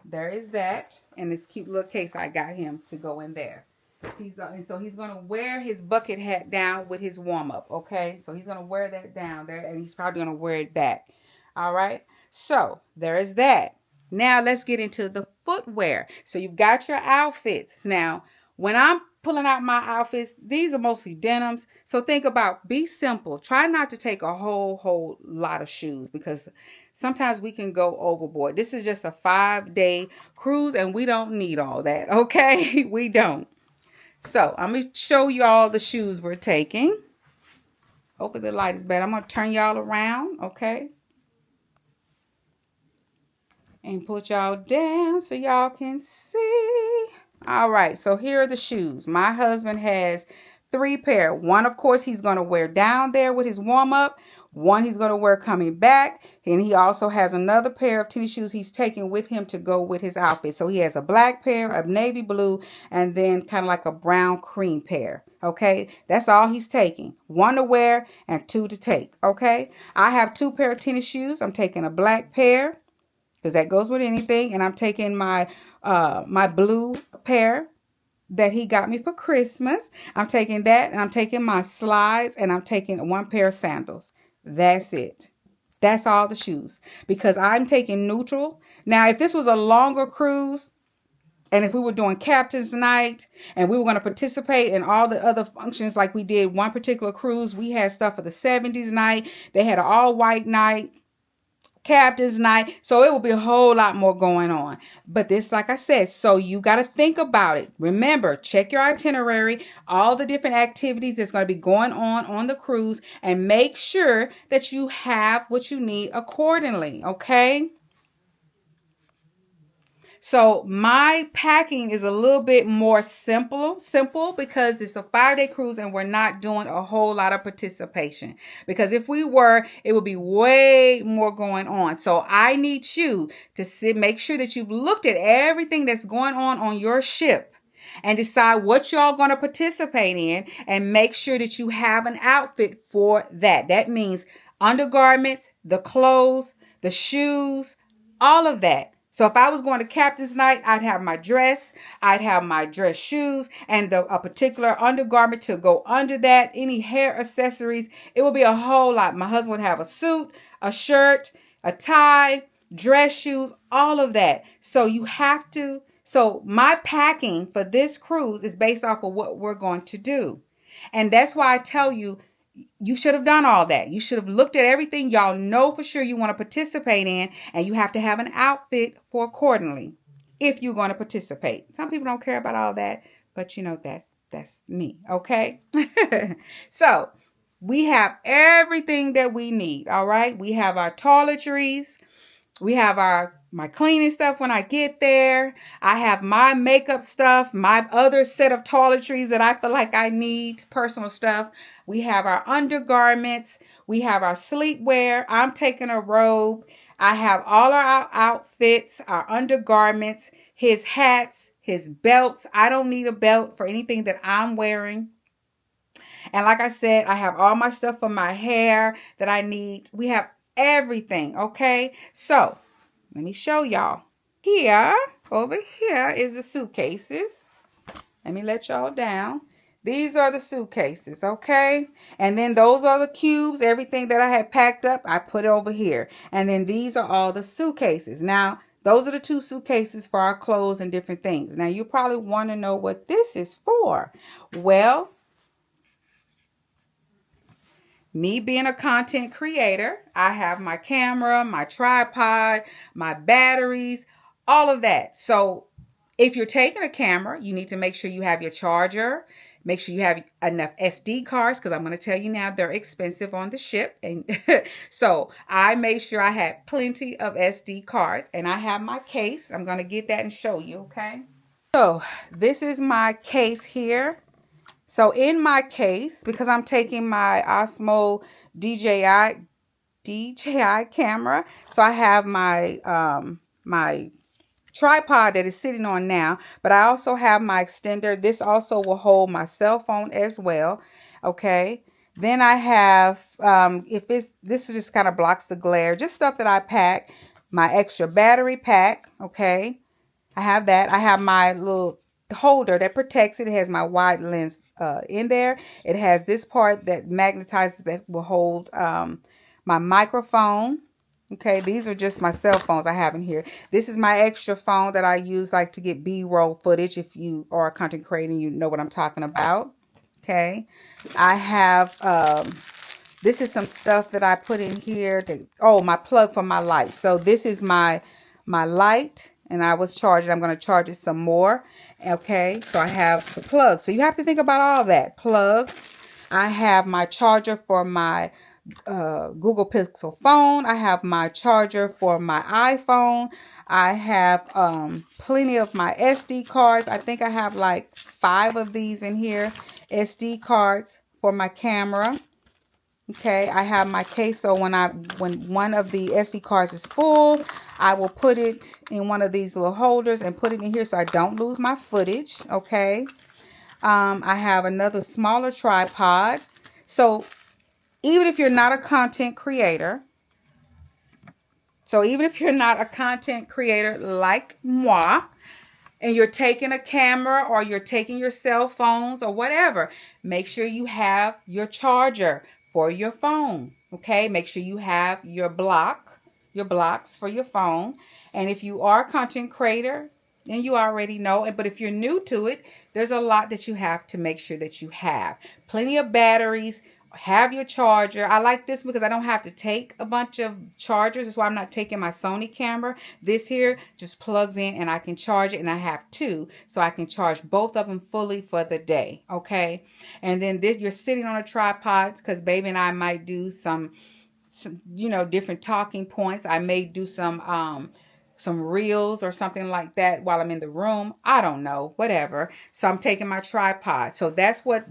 A: there is that. And this cute little case I got him to go in there. And so he's going to wear his bucket hat down with his warm-up, okay? So he's going to wear that down there, and he's probably going to wear it back, all right? So there is that. Now let's get into the footwear. So you've got your outfits. Now, when I'm pulling out my outfits, these are mostly denims. So think about, be simple. Try not to take a whole lot of shoes because sometimes we can go overboard. This is just a 5-day cruise, and we don't need all that, okay? We don't. So I'm going to show you all the shoes we're taking. Hopefully the light is better. I'm going to turn y'all around, okay? And put y'all down so y'all can see. All right, so here are the shoes. My husband has 3 pair. One, of course, he's going to wear down there with his warm-up. One he's going to wear coming back. And he also has another pair of tennis shoes he's taking with him to go with his outfit. So he has a black pair, a navy blue, and then kind of like a brown cream pair. Okay, that's all he's taking. 1 to wear and 2 to take. Okay, I have 2 pair of tennis shoes. I'm taking a black pair because that goes with anything. And I'm taking my my blue pair that he got me for Christmas. I'm taking that, and I'm taking my slides, and I'm taking 1 pair of sandals. That's it. That's all the shoes, because I'm taking neutral. Now, if this was a longer cruise, and if we were doing Captain's Night, and we were going to participate in all the other functions, like we did one particular cruise, we had stuff for the 70s night. They had an all-white night, Captain's Night. So it will be a whole lot more going on. But this, like I said, so you got to think about it. Remember, check your itinerary, all the different activities that's going to be going on the cruise, and make sure that you have what you need accordingly. Okay. So my packing is a little bit more simple because it's a 5-day cruise and we're not doing a whole lot of participation. Because if we were, it would be way more going on. So I need you to make sure that you've looked at everything that's going on your ship and decide what y'all going to participate in, and make sure that you have an outfit for that. That means undergarments, the clothes, the shoes, all of that. So if I was going to Captain's Night, I'd have my dress, I'd have my dress shoes, and a particular undergarment to go under that, any hair accessories. It would be a whole lot. My husband would have a suit, a shirt, a tie, dress shoes, all of that. So you have to, so my packing for this cruise is based off of what we're going to do. And that's why I tell you, you should have done all that. You should have looked at everything y'all know for sure you want to participate in, and you have to have an outfit for accordingly if you're going to participate. Some people don't care about all that, but you know, that's me. Okay. So we have everything that we need. All right. We have our toiletries. We have my cleaning stuff when I get there. I have my makeup stuff, my other set of toiletries that I feel like I need, personal stuff. We have our undergarments. We have our sleepwear. I'm taking a robe. I have all our outfits, our undergarments, his hats, his belts. I don't need a belt for anything that I'm wearing. And like I said, I have all my stuff for my hair that I need. We have everything. Okay. So let me show y'all. Over here is the suitcases. Let me let y'all down. These are the suitcases, okay? And then those are the cubes. Everything that I had packed up, I put over here. And then these are all the suitcases. Now, those are the 2 suitcases for our clothes and different things. Now, you probably want to know what this is for. Well, me being a content creator, I have my camera, my tripod, my batteries, all of that. So if you're taking a camera, you need to make sure you have your charger. Make sure you have enough SD cards, because I'm going to tell you now, they're expensive on the ship. And so I made sure I had plenty of SD cards, and I have my case. I'm going to get that and show you. Okay. So this is my case here. So in my case, because I'm taking my Osmo DJI camera, so I have my my tripod that is sitting on now, but I also have my extender. This also will hold my cell phone as well. Okay. Then I have, this just kind of blocks the glare, just stuff that I pack, my extra battery pack. Okay. I have that. I have my little holder that protects it. It has my wide lens in there. It has this part that magnetizes, that will hold my microphone. Okay, these are just my cell phones I have in here. This is my extra phone that I use like to get B-roll footage. If you are a content creator, you know what I'm talking about. Okay, I have this is some stuff that I put in here my plug for my light. So this is my light, and I was charging. I'm going to charge it some more. Okay, so I have the plugs. So you have to think about all that. Plugs. I have my charger for my Google Pixel phone. I have my charger for my iPhone. I have plenty of my SD cards. I think I have like 5 of these in here. SD cards for my camera. Okay, I have my case, so when one of the SD cards is full, I will put it in one of these little holders and put it in here so I don't lose my footage. Okay, I have another smaller tripod. So even if you're not a content creator, like moi, and you're taking a camera or you're taking your cell phones or whatever, make sure you have your charger for your phone. Okay, make sure you have your blocks for your phone. And if you are a content creator, then you already know. But if you're new to it, there's a lot that you have to make sure that you have. Plenty of batteries. Have your charger. I like this because I don't have to take a bunch of chargers. That's why I'm not taking my Sony camera. This here just plugs in and I can charge it, and I have two, so I can charge both of them fully for the day. Okay, and then this, you're sitting on a tripod because baby and I might do some different talking points. I may do some reels or something like that while I'm in the room. I don't know, whatever. So I'm taking my tripod. So that's what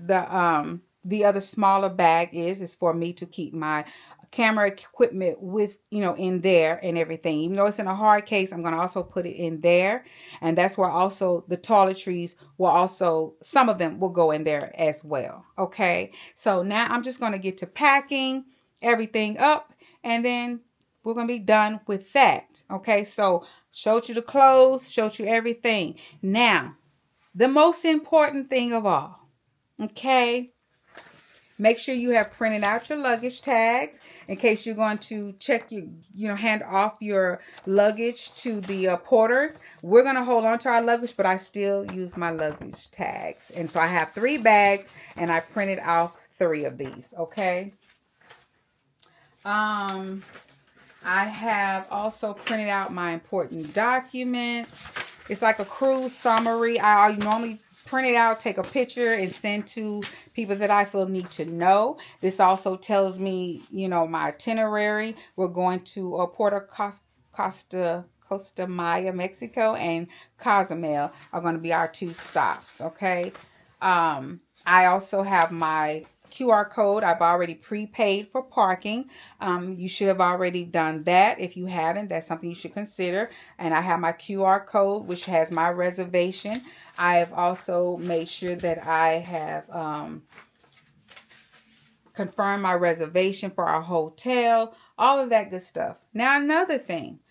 A: the other smaller bag is for me to keep my camera equipment with, in there and everything. Even though it's in a hard case, I'm going to also put it in there. And that's where also the toiletries will also, some of them will go in there as well. Okay. So now I'm just going to get to packing everything up, and then we're going to be done with that. Okay. So showed you the clothes, showed you everything. Now, the most important thing of all, okay, make sure you have printed out your luggage tags in case you're going to check hand off your luggage to the porters. We're going to hold on to our luggage, but I still use my luggage tags. And so I have 3 bags, and I printed out 3 of these. Okay. I have also printed out my important documents. It's like a cruise summary. I normally print it out, take a picture, and send to people that I feel need to know. This also tells me, my itinerary. We're going to Puerto Costa Maya, Mexico, and Cozumel are going to be our 2 stops. Okay. I also have my QR code. I've already prepaid for parking. You should have already done that. If you haven't, that's something you should consider. And I have my QR code, which has my reservation. I have also made sure that I have confirmed my reservation for our hotel, all of that good stuff. Now, another thing,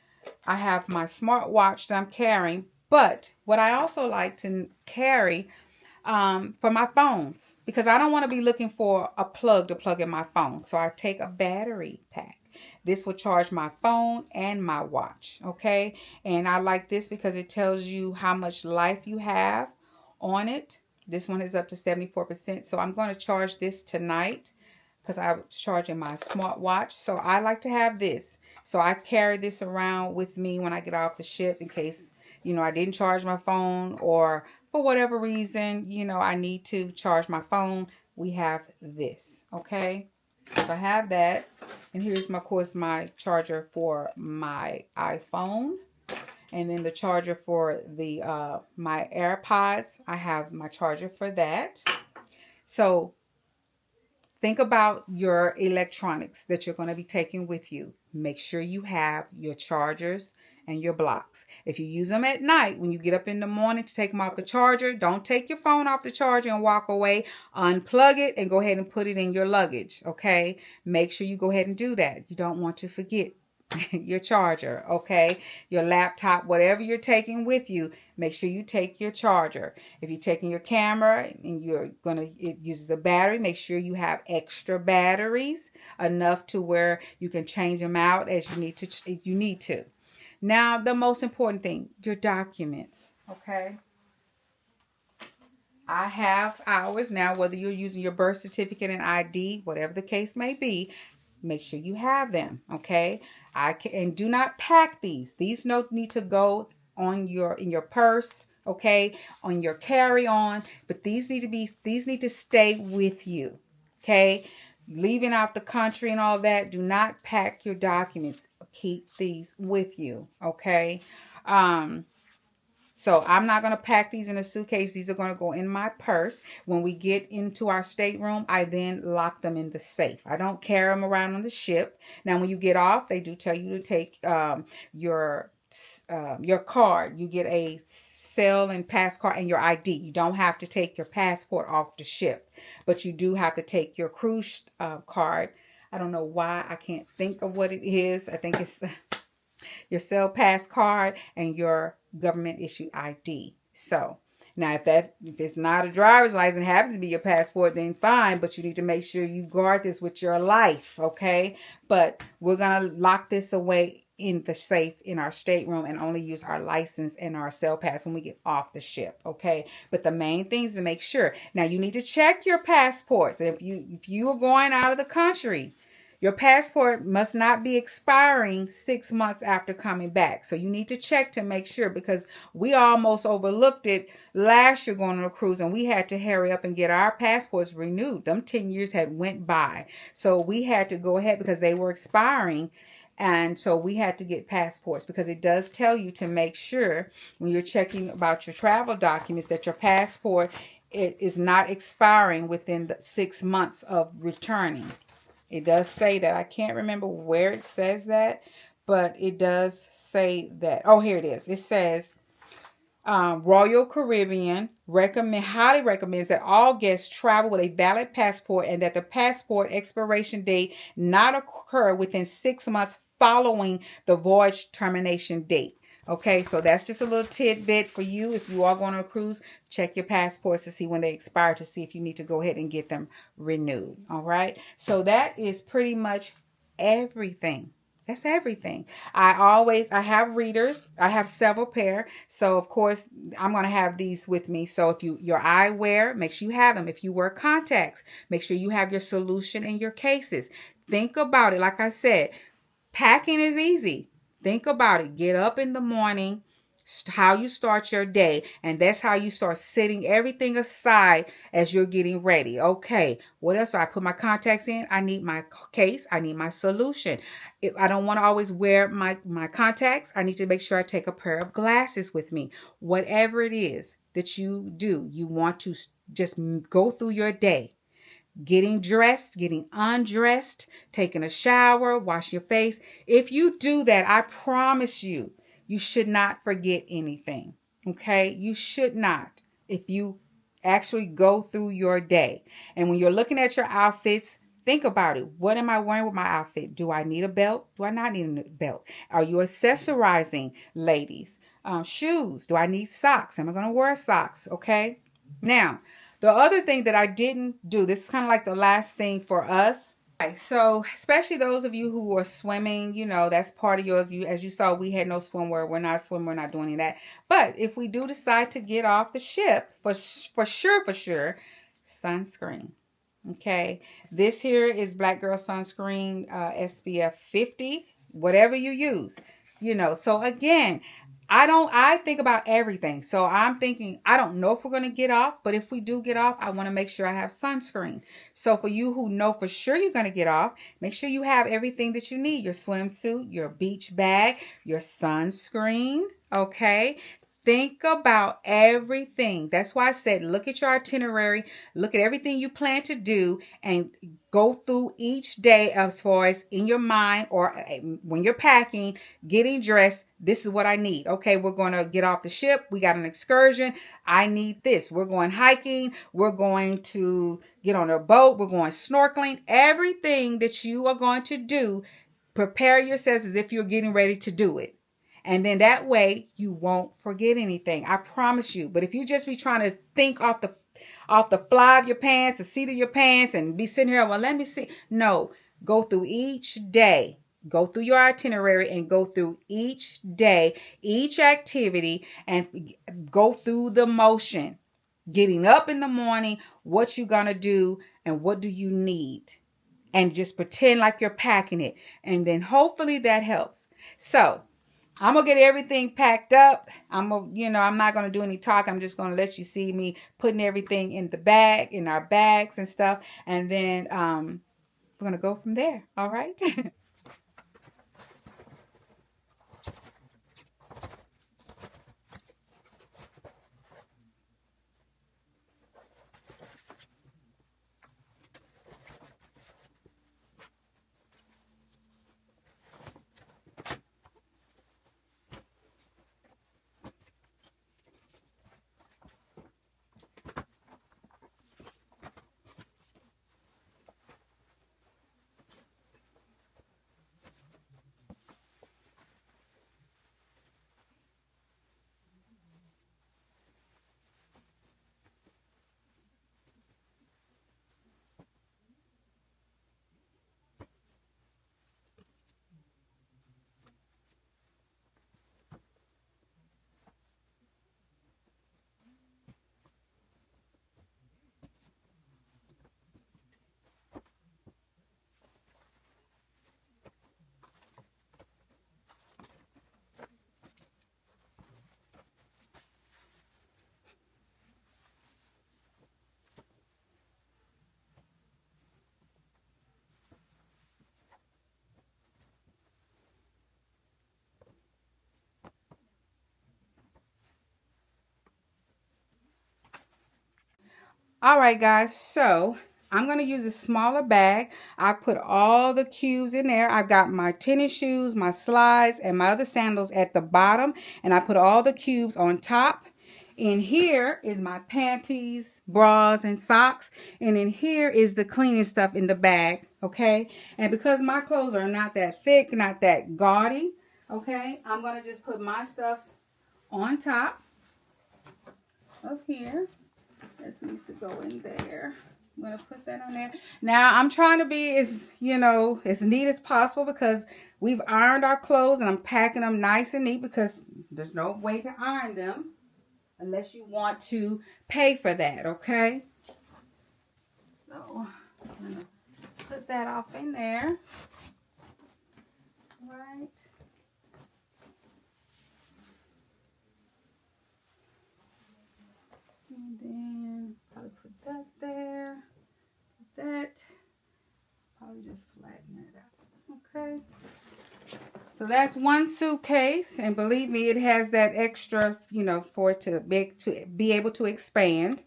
A: I have my smartwatch that I'm carrying, but what I also like to carry for my phones, because I don't want to be looking for a plug to plug in my phone. So I take a battery pack. This will charge my phone and my watch. Okay. And I like this because it tells you how much life you have on it. This one is up to 74%. So I'm going to charge this tonight because I was charging my smartwatch. So I like to have this. So I carry this around with me when I get off the ship in case, I didn't charge my phone, or for whatever reason, I need to charge my phone. We have this. Okay. So I have that. And here's of course, my charger for my iPhone. And then the charger for the my AirPods. I have my charger for that. So think about your electronics that you're going to be taking with you. Make sure you have your chargers and your blocks. If you use them at night, when you get up in the morning to take them off the charger, don't take your phone off the charger and walk away. Unplug it and go ahead and put it in your luggage. Okay. Make sure you go ahead and do that. You don't want to forget your charger. Okay. Your laptop, whatever you're taking with you, make sure you take your charger. If you're taking your camera and it uses a battery, make sure you have extra batteries, enough to where you can change them out as you need to. Now, the most important thing, your documents. Okay. I have ours now, whether you're using your birth certificate and ID, whatever the case may be, make sure you have them. Okay. And do not pack these. These need to go in your purse. Okay. On your carry-on, but these need to stay with you. Okay. Leaving out the country and all that, do not pack your documents. Keep these with you. Okay. So I'm not going to pack these in a suitcase. These are going to go in my purse. When we get into our stateroom, I then lock them in the safe. I don't carry them around on the ship. Now, when you get off, they do tell you to take your card. You get a sail and pass card and your ID. You don't have to take your passport off the ship, but you do have to take your cruise card. I don't know why I can't think of what it is. I think it's your cell pass card and your government issued ID. So now if it's not a driver's license, it happens to be your passport, then fine, but you need to make sure you guard this with your life, okay? But we're gonna lock this away in the safe in our stateroom and only use our license and our cell pass when we get off the ship, okay? But the main thing is to make sure. Now you need to check your passports. If you are going out of the country, your passport must not be expiring 6 months after coming back. So you need to check to make sure, because we almost overlooked it last year going on a cruise and we had to hurry up and get our passports renewed. Them 10 years had went by. So we had to go ahead because they were expiring. And so we had to get passports, because it does tell you to make sure when you're checking about your travel documents that your passport is not expiring within the 6 months of returning. It does say that. I can't remember where it says that, but it does say that. Oh, here it is. It says Royal Caribbean highly recommends that all guests travel with a valid passport and that the passport expiration date not occur within 6 months following the voyage termination date. Okay, so that's just a little tidbit for you. If you are going on a cruise, check your passports to see when they expire, to see if you need to go ahead and get them renewed. All right, so that is pretty much everything. That's everything. I have readers. I have several pair. So of course I'm going to have these with me. So if your eyewear, make sure you have them. If you wear contacts, make sure you have your solution in your cases. Think about it. Like I said, packing is easy. Think about it. Get up in the morning, how you start your day, and that's how you start setting everything aside as you're getting ready. Okay, what else do I put my contacts in? I need my case. I need my solution. If I don't want to always wear my contacts, I need to make sure I take a pair of glasses with me. Whatever it is that you do, you want to just go through your day. Getting dressed, getting undressed, taking a shower, wash your face. If you do that, I promise you, you should not forget anything. Okay? You should not. If you actually go through your day. And when you're looking at your outfits, think about it. What am I wearing with my outfit? Do I need a belt? Do I not need a belt? Are you accessorizing, ladies? Shoes. Do I need socks? Am I going to wear socks? Okay? Now, the other thing that I didn't do, this is kind of like the last thing for us. Right, so especially those of you who are swimming, that's part of yours. As you saw, we had no swimwear. We're not swimming. We're not doing any of that. But if we do decide to get off the ship, for sure, sunscreen. Okay, this here is Black Girl Sunscreen, SPF 50, whatever you use. So again, I think about everything. So I'm thinking, I don't know if we're going to get off, but if we do get off, I want to make sure I have sunscreen. So for you who know for sure you're going to get off, make sure you have everything that you need. Your swimsuit, your beach bag, your sunscreen. Okay. Think about everything. That's why I said, look at your itinerary, look at everything you plan to do, and go through each day as far as in your mind, or when you're packing, getting dressed. This is what I need. Okay, we're going to get off the ship. We got an excursion. I need this. We're going hiking. We're going to get on a boat. We're going snorkeling. Everything that you are going to do, prepare yourselves as if you're getting ready to do it. And then that way you won't forget anything. I promise you. But if you just be trying to think off the fly of your pants, the seat of your pants, and be sitting here, well, let me see. No, go through each day. Go through your itinerary and go through each day, each activity, and go through the motion. Getting up in the morning, what you gonna do and what do you need? And just pretend like you're packing it. And then hopefully that helps. So I'm going to get everything packed up. I'm not going to do any talk. I'm just going to let you see me putting everything in in our bags and stuff. And then we're going to go from there. All right. All right, guys, so I'm going to use a smaller bag. I put all the cubes in there. I've got my tennis shoes, my slides, and my other sandals at the bottom, and I put all the cubes on top. In here is my panties, bras, and socks, and in here is the cleaning stuff in the bag, okay? And because my clothes are not that thick, not that gaudy, okay, I'm going to just put my stuff on top of here. This needs to go in there. I'm going to put that on there. Now, I'm trying to be as, as neat as possible because we've ironed our clothes and I'm packing them nice and neat because there's no way to iron them unless you want to pay for that, okay? So, I'm going to put that off in there. Right. And then probably put that there. Put that. Probably just flatten it out. Okay. So that's one suitcase, and believe me, it has that extra, for it to be able to expand.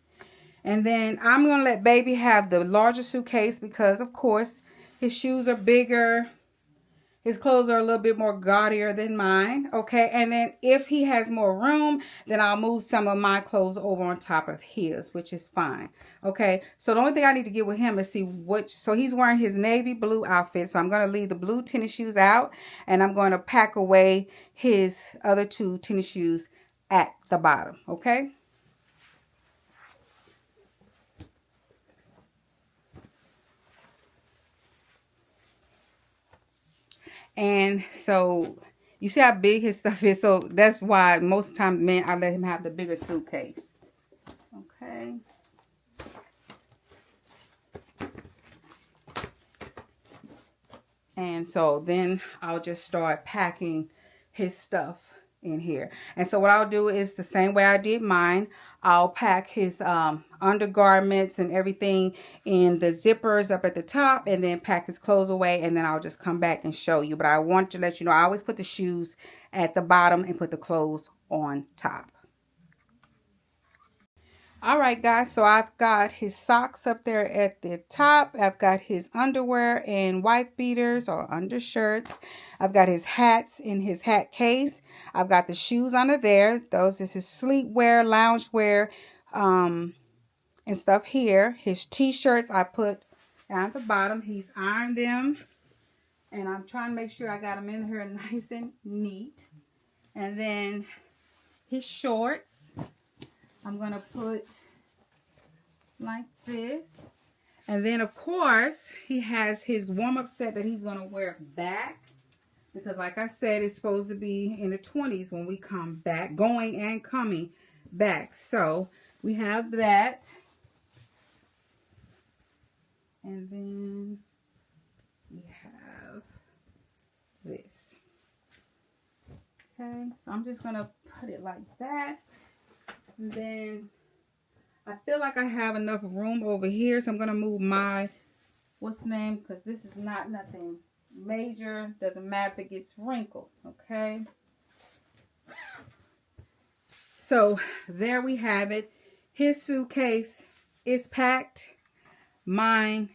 A: And then I'm gonna let baby have the larger suitcase because, of course, his shoes are bigger. His clothes are a little bit more gaudier than mine, okay? And then if he has more room, then I'll move some of my clothes over on top of his, which is fine, okay? So the only thing I need to get with him is see so he's wearing his navy blue outfit, so I'm going to leave the blue tennis shoes out, and I'm going to pack away his other two tennis shoes at the bottom, okay? And so you see how big his stuff is. So that's why most times, men, I let him have the bigger suitcase. Okay. And so then I'll just start packing his stuff in here. And so what I'll do is the same way I did mine. I'll pack his undergarments and everything in the zippers up at the top, and then pack his clothes away, and then I'll just come back and show you. But I want to let you know I always put the shoes at the bottom and put the clothes on top. All right, guys, so I've got his socks up there at the top. I've got his underwear and wife beaters or undershirts. I've got his hats in his hat case. I've got the shoes under there. Those is his sleepwear, loungewear, and stuff here. His t-shirts I put down at the bottom. He's ironed them, and I'm trying to make sure I got them in here nice and neat. And then his shorts, I'm going to put like this. And then, of course, he has his warm-up set that he's going to wear back. Because, like I said, it's supposed to be in the 20s when we come back. Going and coming back. So, we have that. And then we have this. Okay. So, I'm just going to put it like that. And then I feel like I have enough room over here, so I'm going to move my, what's the name, because this is not nothing major. Doesn't matter if it gets wrinkled, okay? So there we have it. His suitcase is packed. Mine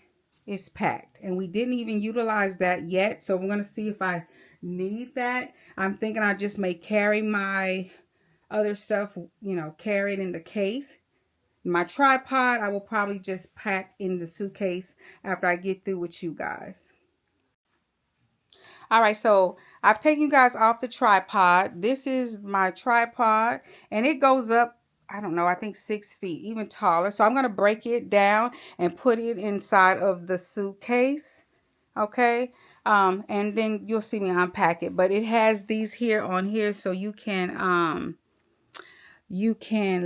A: is packed. And we didn't even utilize that yet, so we're going to see if I need that. I'm thinking I just may carry my other stuff, carry it in the case. My tripod, I will probably just pack in the suitcase after I get through with you guys. All right, so I've taken you guys off the tripod. This is my tripod, and it goes up, I don't know, I think 6 feet, even taller. So I'm going to break it down and put it inside of the suitcase, okay? And then you'll see me unpack it. But it has these here on here, so you can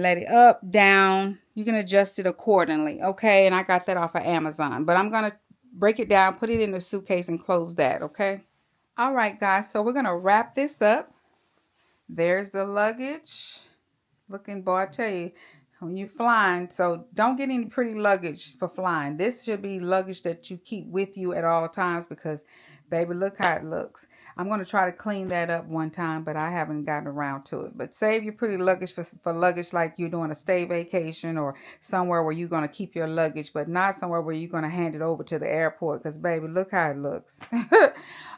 A: let it up, down. You can adjust it accordingly, okay? And I got that off of Amazon. But I'm going to break it down, put it in the suitcase, and close that, okay? All right, guys. So we're going to wrap this up. There's the luggage. Looking, boy, I tell you, when you're flying, so don't get any pretty luggage for flying. This should be luggage that you keep with you at all times because Baby, look how it looks. I'm going to try to clean that up one time, but I haven't gotten around to it. But save your pretty luggage for luggage like you're doing a stay vacation or somewhere where you're going to keep your luggage, but not somewhere where you're going to hand it over to the airport, because, baby, look how it looks.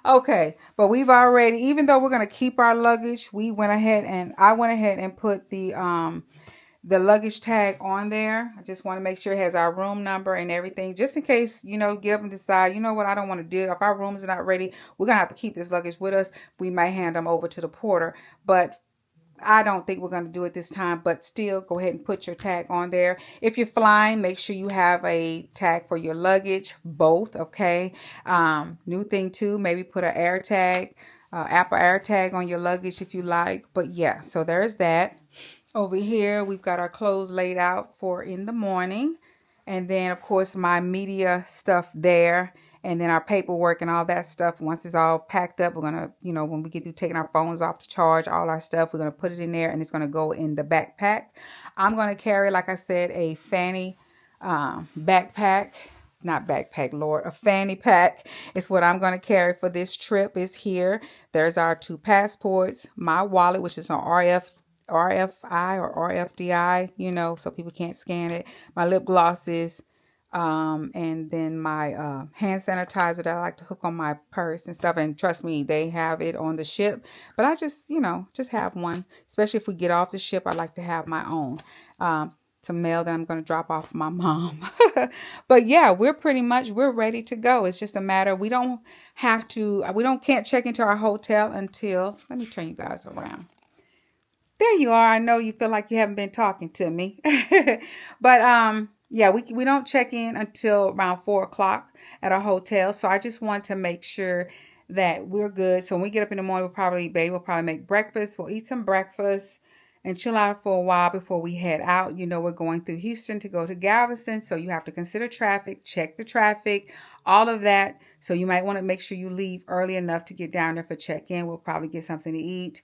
A: Okay, but we've already, even though we're going to keep our luggage, I went ahead and put the luggage tag on there. I just want to make sure it has our room number and everything, just in case, you know, get up and decide, you know what, I don't want to do. If our rooms are not ready, we're going to have to keep this luggage with us. We might hand them over to the porter, but I don't think we're going to do it this time. But still, go ahead and put your tag on there. If you're flying, make sure you have a tag for your luggage, both, okay? New thing too, maybe put an air tag, Apple air tag on your luggage if you like. But yeah, so there's that. Over here, we've got our clothes laid out for in the morning. And then, of course, my media stuff there. And then our paperwork and all that stuff. Once it's all packed up, we're going to, you know, when we get through taking our phones off to charge, all our stuff, we're going to put it in there and it's going to go in the backpack. I'm going to carry, like I said, a fanny backpack. Not backpack, Lord, a fanny pack is what I'm going to carry for this trip. Is here. There's our 2 passports, my wallet, which is an RFI or RFDI, you know, so people can't scan it. My lip glosses, and then my hand sanitizer that I like to hook on my purse and stuff. And trust me, they have it on the ship. But I just, you know, just have one. Especially if we get off the ship, I like to have my own. Some mail that I'm going to drop off for my mom. But yeah, we're ready to go. It's just a matter, we can't check into our hotel until, let me turn you guys around. There you are. I know you feel like you haven't been talking to me. But yeah, we don't check in until around 4 o'clock at our hotel. So I just want to make sure that we're good. So when we get up in the morning, we'll probably make breakfast. We'll eat some breakfast and chill out for a while before we head out. You know, we're going through Houston to go to Galveston. So you have to consider traffic, check the traffic, all of that. So you might want to make sure you leave early enough to get down there for check-in. We'll probably get something to eat.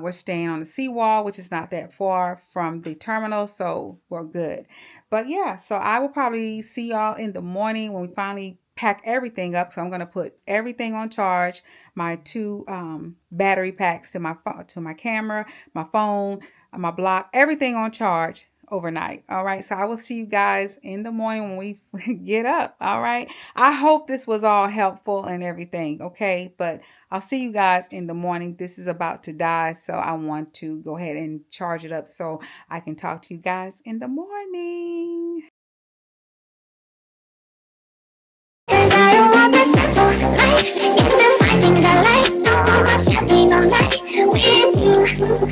A: We're staying on the seawall, which is not that far from the terminal, so we're good. But yeah, so I will probably see y'all in the morning when we finally pack everything up. So I'm going to put everything on charge, my 2 battery packs to my camera, my phone, my block, everything on charge overnight. All right, so I will see you guys in the morning when we get up. All right, I hope this was all helpful and everything. Okay, but I'll see you guys in the morning. This is about to die, so I want to go ahead and charge it up so I can talk to you guys in the morning. 'Cause I don't want this simple life. It's the fine things I like. No more shopping all night with you.